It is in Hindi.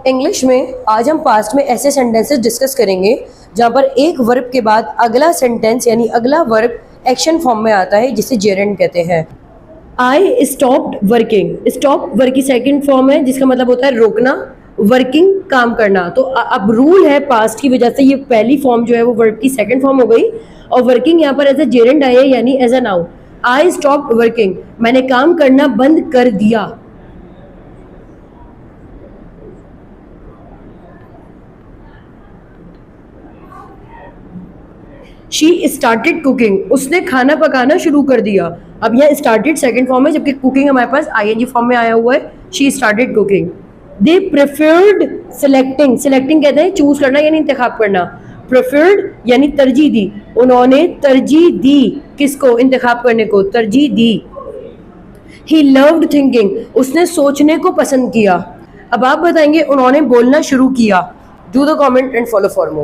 इंग्लिश में आज हम पास्ट में ऐसे सेंटेंसेस डिस्कस करेंगे जहाँ पर एक वर्ब के बाद अगला सेंटेंस यानी अगला वर्ब एक्शन फॉर्म में आता है, जिसे जेरेंड कहते हैं। आई स्टॉप्ड वर्किंग, स्टॉप वर्क की सेकंड फॉर्म है, जिसका मतलब होता है रोकना, वर्किंग काम करना। तो अब रूल है पास्ट की वजह से ये पहली फॉर्म जो है वो वर्ब की सेकंड फॉर्म हो गई, और वर्किंग यहाँ पर एज ए जेरेंड आई है, यानी as a noun. I stopped working, मैंने काम करना बंद कर दिया। शी स्टार्टेड कुकिंग, उसने खाना पकाना शुरू कर दिया। अब यह स्टार्टेड सेकंड फॉर्म है, जबकि कुकिंग हमारे पास आईएनजी फॉर्म में आया हुआ है। She started cooking. They preferred selecting, selecting कहते हैं चूज करना यानी इंतखाब करना। प्रेफर्ड यानी तरजीह दी, उन्होंने तरजीह दी किसको? इंतखाब करने को तरजीह दी। ही लव्ड थिंकिंग, उसने सोचने को पसंद किया। अब आप बताएंगे उन्होंने बोलना शुरू किया। Do the comment and follow for more.